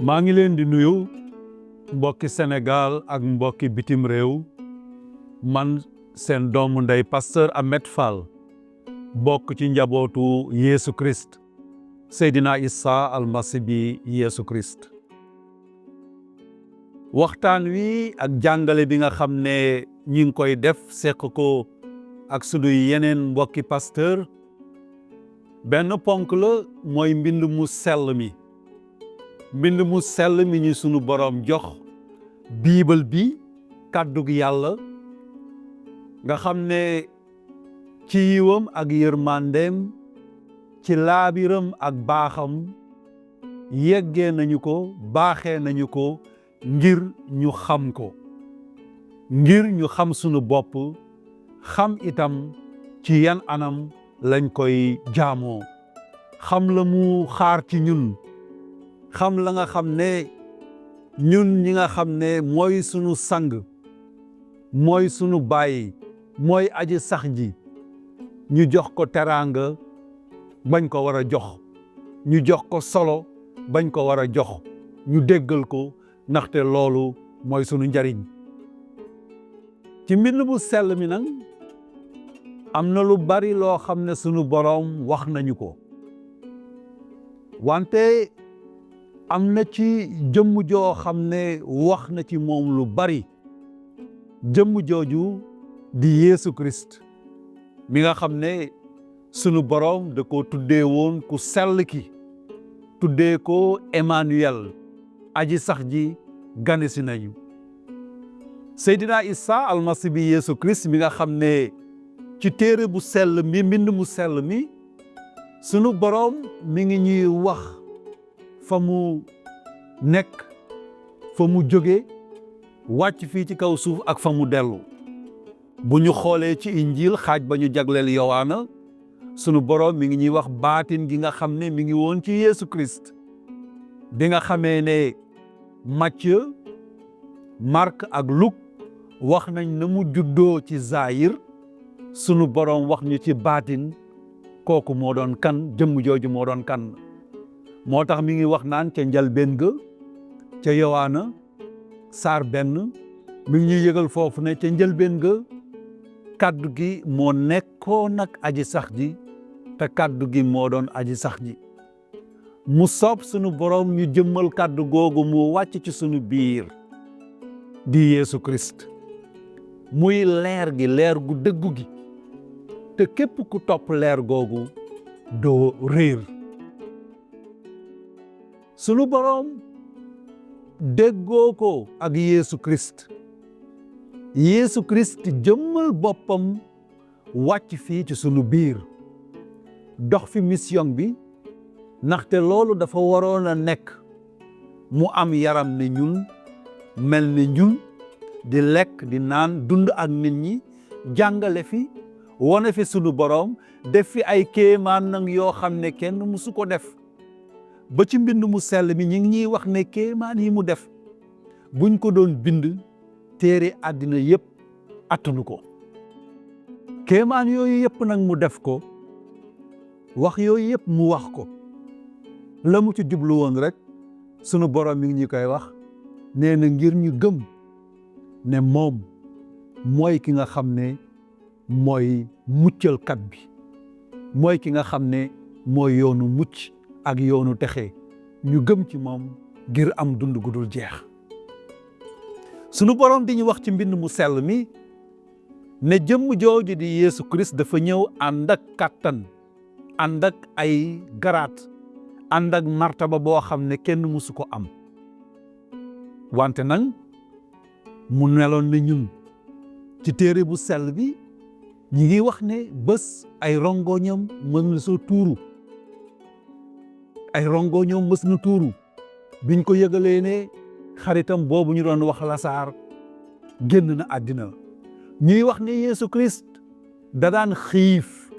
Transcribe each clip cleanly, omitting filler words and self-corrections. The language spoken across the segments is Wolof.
maa ngi leen di nuyu mbokki Sénégal ak mbokki bitim réew man seen doomu ndey pasteur Ahmed Fall bokk ci njabootu Yeesu Christ Seydina Issa almasi bi Yeesu Christ. waxtaan wi ak jàngale bi nga xam ne ñi ngi koy def seq ko ak sunuy yeneen mbokki pasteur benn ponk la mooy mbind mu sell mi. mbind mu sell mi ñu sunu boroom jox biibal bi kàddug yàlla nga xam ne ci yiwam ak yërmandeem ci laabiram ak baaxam yeggee nañu ko baaxee nañu ko ngir ñu xam ko ngir ñu xam sunu bopp xam itam ci yan anam lañ koy jaamoo xam la mu xaar ci ñun xam la nga xam ne ñun ñi nga xam ne mooy sunu sang mooy sunu baay mooy aji sax ji ñu jox ko teraanga bañ ko war a jox ñu jox ko solo bañ ko war a jox ñu déggal ko ndaxte loolu mooy sunu njariñ ci mbind mu sell mi nag am na lu bari loo xam ne sunu boroom wax nañu ko wante am na ci jëmm joo xam ne wax na ci moom lu bari jëmm jooju di Yeesu Christ mi nga xam ne sunu boroom da ko tuddee woon ku sell ki tuddee ko Emmanuel aji sax ji ganesi nañu Seydina Issa almasi bi Yeesu Christ mi nga xam ne ci téere bu sell mi mbind mu sell mi sunu boroom mi ngi ñuy wax fa mu nekk fa mu jóge wàcc fii ci kaw suuf ak fa mu dellu bu ñu xoolee ci injiil xaaj ba ñu jagleel Yowaana sunu boroom mi ngi ñuy wax baatin gi nga xam ne mi ngi woon ci Yeesu Christ bi nga xamee ne Matthieu Marc ak Luc wax nañ na mu juddoo ci zaayir sunu boroom wax ñu ci baatin kooku moo doon kan jëmm jooju moo doon kan moo tax mi ngi wax naan ca njalbéen ga ca Yowaana saar 1 mi ngi ñuy yëgal foofu ne ca njalbéen ga kàddu gi moo nekkoon ak aji sax ji te kàddu gi moo doon aji sax ji mu soob sunu boroom ñu jëmmal kàddu googu mu wàcc ci sunu biir di Yeesu Christ muy leer gi leer gu dëggu gi te képp ku topp leer googu doo réer sunu boroom déggoo ko ak Yeesu Christ jëmmal boppam wàcc fii ci sunu biir dox fi mission bi ndaxte loolu dafa waroon a nekk mu am yaram ne ñun mel ne ñun di lekk di naan dund ak nit ñi jàngale fi wone fi sunu boroom def fi ay kéemaan nag yoo xam ne kenn musu ko def ba ci mbind mu sell mi ñi ngi ñuy wax ne kéemaan yi mu def buñ ko doon bind téere àddina yépp attanu ko kéemaan yooyu yépp nag mu def ko wax yooyu yépp mu wax ko la mu ci jublu woon rek sunu boroom mi ngi ñu koy wax nee na ngir ñu gëm ne moom mooy ki nga xam ne mooy muccalkat bi mooy ki nga xam ne mooy yoonu mucc ak yoonu texe ñu gëm ci moom ngir am dund gu dul jeex sunu boroom di ñu wax ci mbind mu sell mi ne jëmm jooju di Yeesu Christ dafa ñëw ànd ak kàttan ànd ak ay garaat ànd ak martaba boo xam ne kenn mësu ko am wante nag mu meloon ne ñun ci téere bu sell bi ñi ngi wax ne bés ay rongoñam mës na soo tuuru ay rongoñam mës na tuuru biñ ko yëgalee ne xaritam boobu ñu doon wax Lasaar génn na àddina ñuy wax ne Yeesu Christ da daan xiif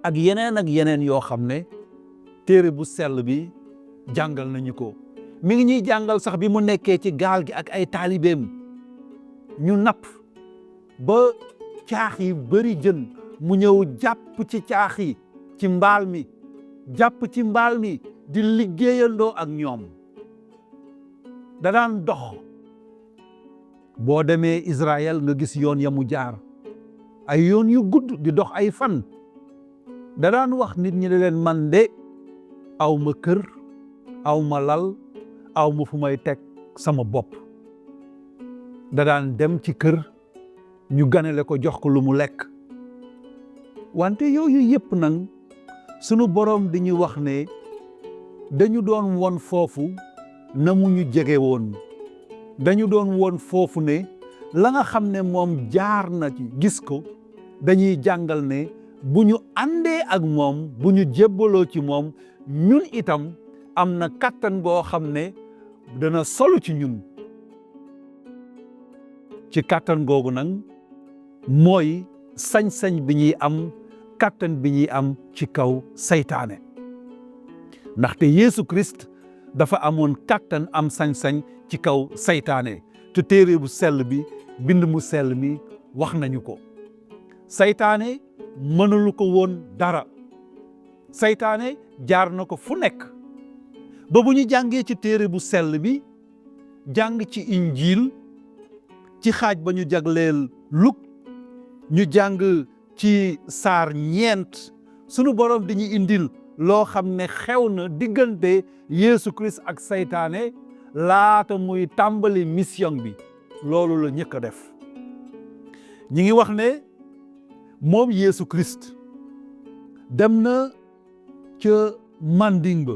ak yeneen yoo xam ne téere bu sell bi jàngal nañu ko mi ngi ñuy jàngal sax bi mu nekkee ci gaal gi ak ay taalibeem ñu napp ba caax yi bari jën mu ñëw jàpp ci caax yi ci mbaal mi jàpp ci mbaal mi di liggéeyandoo ak ñoom da daan dox. boo demee Israël nga gis yoon ya mu jaar ay yoon yu gudd di dox ay fan. da daan wax nit ñi ne leen man de aw ma kër aw ma lal aw ma fu may teg sama bopp. da daan dem ci kër ñu ganale ko jox ko lu mu lekk. wante yooyu yëpp nag sunu boroom di ñu wax ne dañu doon won foofu na mu ñu jege woon. dañu doon won foofu ne la nga xam ne moom jaar na ci gis ko dañuy jàngal ne bu ñu àndee ak moom bu ñu jébbaloo ci moom ñun itam am na kàttan boo xam ne dana solu ci ñun. ci kàttan googu nag mooy sañ-sañ bi ñuy am kàttan bi ñuy am ci kaw seytaane. ndaxte Yeesu Christ dafa amoon kàttan am sañ-sañ ci kaw seytaane te téere bu sell bi bind mu sell mi wax nañu ko. seytaane mënalu ko woon dara. seytaane jaar na ko fu nekk ba bu ñu jàngee ci téere bu sell bi jàng ci injiil ci xaaj ba ñu jagleel Luk ñu jàng ci saar 9 sunu borom di ñu indil loo xam ne xew na diggante Yeesu Christ ak seytaane laata muy tàmbali mission bi. loolu la ñëkk a def. ñi ngi wax ne moom Yeesu Christ dem na ca Mbind ba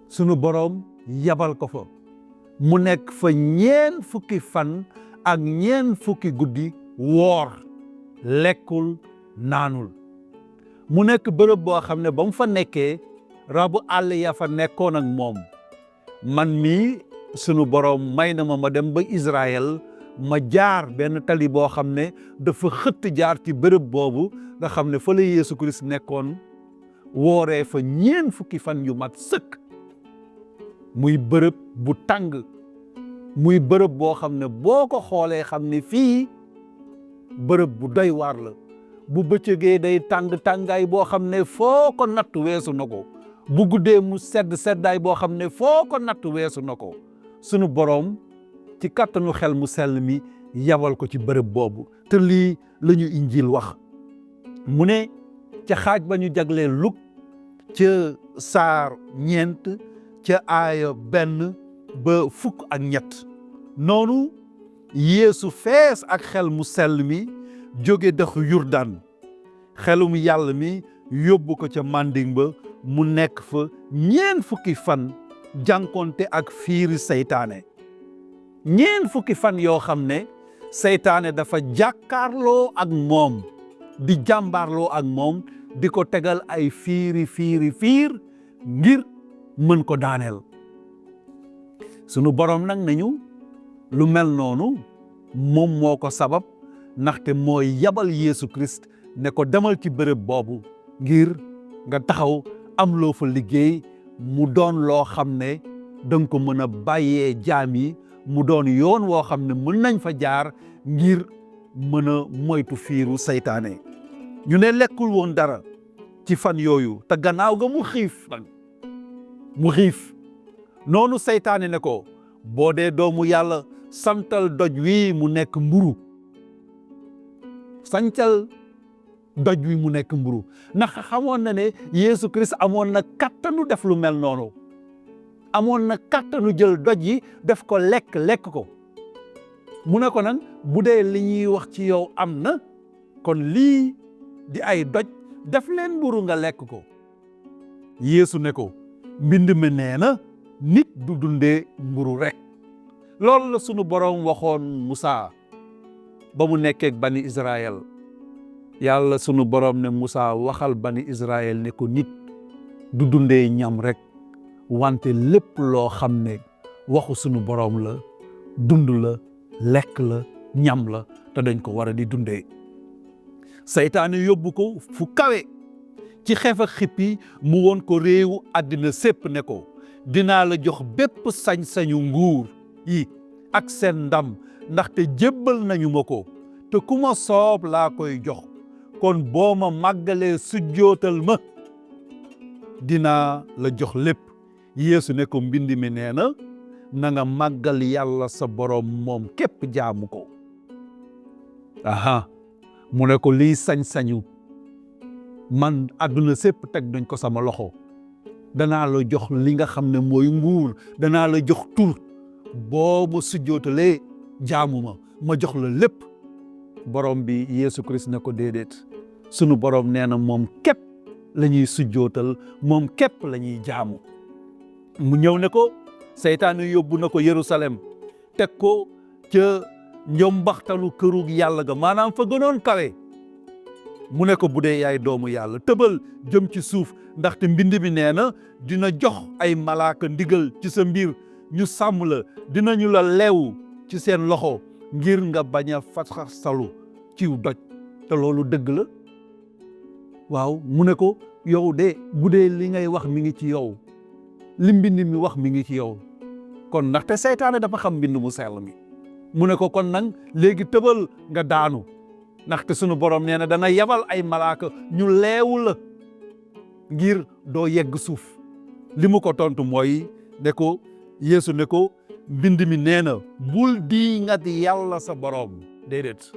sunu borom yabal ko fa mu nekk fa 4 fukki fan ak 4 fukki guddi woor lekkul naanul. mu nekk bërëb boo xam ne ba mu fa nekkee rabu àll ya fa nekkoon ak moom. man mii sunu borom may na ma dem ba Israël ma jaar benn tali boo xam ne dafa xëtt jaar ci bërëb boobu nga xam ne fa la Yeesu Christ nekkoon wooree fa 4 fukki fan yu mat sëkk. muy bërëb bu tàng muy bërëb boo xam ne boo ko xoolee xam ne fii bërëb bu doy waar la. bu bëccëgee day tàngaay boo xam ne foo ko natt weesu na ko. bu guddee mu seddaay boo xam ne foo ko natt weesu na ko. sunu boroom ci kàttanu xel mu sell mi yabal ko ci bërëb boobu te lii la ñu injiil wax. mu ne ca xaaj ba ñu jaglee Luk ca saar 9 ca aaya 1 ba 13 noonu Yeesu fees ak xel mu sell mi jóge dexu Yurdaan. xelum yàlla mi yóbbu ko ca Mbind ba mu nekk fa 4 fukki fan jànkonte ak fiiri seytaane. 4 fukki fan yoo xam ne seytaane dafa jàkkaarloo ak moom di jàmbaarloo ak moom di ko tegal ay fiir ngir mën ko daaneel. sunu borom nag nañu lu mel noonu moom moo ko sabab ndaxte mooy yabal Yeesu Christ ne ko demal ci bërëb boobu ngir nga taxaw am loo fa liggéey mu doon loo xam ne danga ko mën a bàyyee jaam yi mu doon yoon woo xam ne mën nañ fa jaar ngir mën a moytu fiiru seytaane. ñu ne lekkul woon dara ci fan yooyu te gannaaw ga mu xiif nag mu xiif noonu seytaane ne ko boo dee doomu yàlla santal doj wi mu nekk mburu. santal doj wi mu nekk mburu ndax xamoon na ne Yeesu Christ amoon na kattanu def lu mel noonu. amoon na kattanu jël doj yi def ko lekk ko. mu ne ko nag bu dee li ñuy wax ci yow am na kon lii di ay doj def leen mburu nga lekk ko. Yeesu ne ko mbind mi nee na nit du dundee mburu rek. loolu la sunu boroom waxoon Musaa ba mu nekkee bani Israël. yàlla sunu boroom ne Musaa waxal bani Israël ne ko nit du dundee ñam rek wante lépp loo xam ne waxu sunu boroom la dund la lekk la ñam la te dañ ko war a di dundee. seytaane yóbbu ko fu kawe ci xef ak xippi mu woon ko réewu àddina sépp ne ko dinaa la jox bépp sañ-sañu nguur yi ak seen ndam ndaxte jébbal nañu ma ko te ku ma soob laa koy jox kon boo ma màggalee sujjootal ma. dinaa la jox lépp. Yeesu ne ko mbind mi nee na nga màggal yàlla sa boroom moom képp jaamu ko. mu ne ko lii sañ-sañu man àdduna sépp teg nañ ko sama loxo. danaa la jox li nga xam ne mooy nguur, danaa la jox tur, boo ma sujjootalee jaamu ma jox la lépp. borom bi Yeesu Christ ne ko déedéet, sunu borom nee na moom képp la ñuy sujjootal, moom képp la ñuy jaamu. mu ñëw ne ko seytaane yóbbu na ko Yerusalem, teg ko ca njombaxtalu këru yàlla ga, maanaam fa gënoon kawe. mu ne ko bu dee yaay doomu yàlla tëbal jëm ci suuf, ndaxte mbind mi nee na dina jox ay malaaka ndigal ci sa mbir, ñu sàmm la, dinañu la leew ci seen loxo ngir nga bañ a faxasalu ciw doj. te loolu dëgg la. waaw mu ne ko yow de bu dee li ngay wax mi ngi ci yow, li mbind mi wax mi ngi ci yow, kon ndaxte seytaane dafa xam mbind mu sell mi. mu ne ko kon nag léegi tëbal nga daanu, ndaxte sunu borom nee na dana yebal ay malaaka ñu leewu la ngir doo yegg suuf. li mu ko tontu mooy ne ko Yeesu ne ko mbind mi nee na bul diingat yàlla sa borom. déedéet.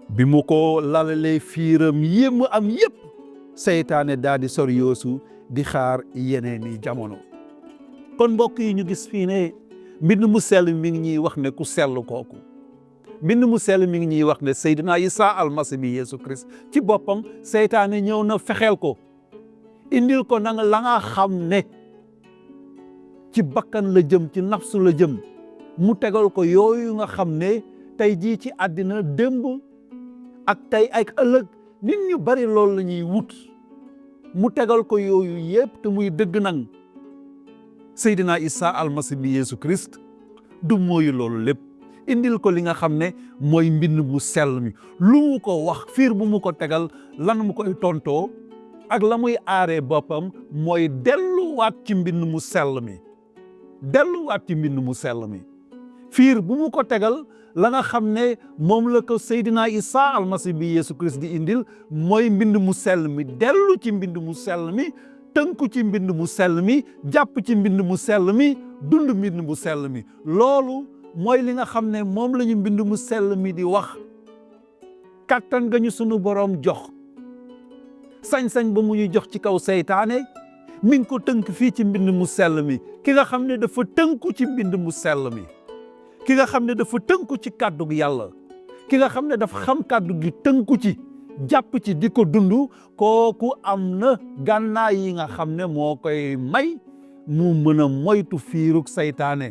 bi mu ko lalalee fiiram yémm am yépp, seytaane daal di sor Yeesu di xaar yeneeni jamono. kon mbokk yi ñu gis fii ne mbind mu sell mi ngi ñuy wax ne ku sell kooku, mbind mu sell mi ngi ñuy wax ne Seydina Isa almasi bi Yeesu Christ ci boppam seytaane ñëw na fexeel ko, indil ko nanga la nga xam ne ci bakkan la jëm, ci nafsu la jëm. mu tegal ko yooyu nga xam ne tey jii ci àddina démb ak tey ak ëllëg nit ñu bari loolu la ñuy wut. mu tegal ko yooyu yépp te muy dëgg nag. Seydina Isa almasi bi Yeesu Christ du mooyu loolu lépp, indil ko li nga xam ne mooy mbind mu sell mi. lu mu ko wax, fiir bu mu ko tegal, lan mu koy tontoo ak la muy aaree boppam mooy delluwaat ci mbind mu sell mi. delluwaat ci mbind mu sell mi. fiir bu mu ko tegal, la nga xam ne moom la ko Seydina Isa almasi bi Yeesu Christ di indil mooy mbind mu sell mi. dellu ci mbind mu sell mi, tënku ci mbind mu sell mi, jàpp ci mbind mu sell mi, dund mbind mu sell mi. loolu mooy li nga xam ne moom la ñu mbind mu sell mi di wax. kàttan nga ñu sunu borom jox, sañ-sañ ba mu ñu jox ci kaw seytaane, mi ngi ko tënk fii ci mbind mu sell mi. ki nga xam ne dafa tënku ci mbind mu sell mi, ki nga xam ne dafa tënku ci kàddu gi yàlla, ki nga xam ne dafa xam kàddu gi tënku ci, jàpp ci, di ko dund, kooku am na gànnaay yi nga xam ne moo koy may mu mën a moytu fiirug seytaane.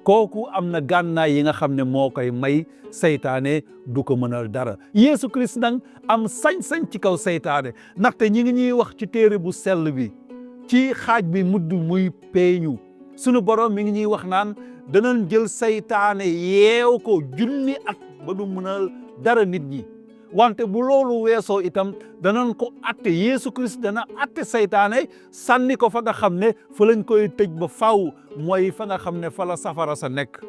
kooku am na gànnaay yi nga xam ne moo koy may seytaane du ko mënal dara. Yeesu Christ nag am sañ-sañ ci kaw seytaane, ndaxte ñi ngi ñuy wax ci téere bu sell bi ci xaaj bi mudd muy peeñu. sunu borom mi ngi ñuy wax naan danañ jël seytaane yeew ko junni at ba du mënal dara nit ñi. wante bu loolu weesoo itam danañ ko atte. Yeesu Christ dana atte seytaane, sànni ko fa nga xam ne fa lañ koy tëj ba faw, mooy fa nga xam ne fa la safara sa nekk,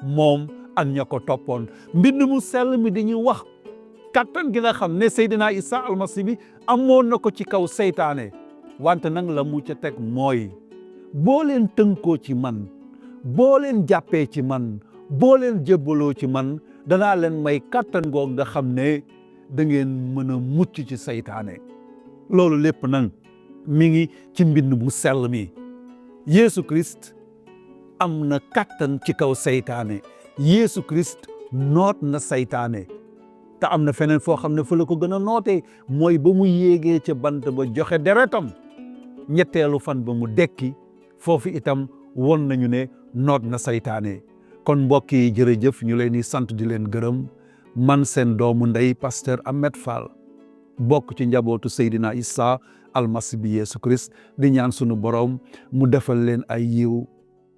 moom ak ña ko toppoon. mbind mu sell mi di ñu wax kattan gi nga xam ne Seydina Isa almasi bi amoon na ko ci kaw seytaane. wante nag la mu ca teg mooy boo leen tënkoo ci man, boo leen jàppee ci man, boo leen jébbaloo ci man, danaa leen may kattan goog nga xam ne da ngeen mën a mucc ci seytaane. loolu lépp nag mi ngi ci mbind mu sell mi. Yeesu Christ am na kattan ci kaw seytaane. Yeesu Christ noot na seytaane. te am na feneen foo xam ne fa la ko gën a nootee, mooy ba mu yéegee ca bant ba joxe deretam, ñetteelu fan ba mu dekki, foofu itam won nañu ne noot na seytaane. kon mbokk yi jërëjëf, ñu leen di sant di leen gërëm. man seen doomu ndey pasteur Ahmed Fall, bokk ci njabootu Seydina Isa almasi bi Yeesu Christ, di ñaan sunu borom mu defal leen ay yiw,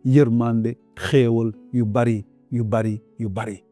yërmande, xéewal yu bari yu bari yu bari.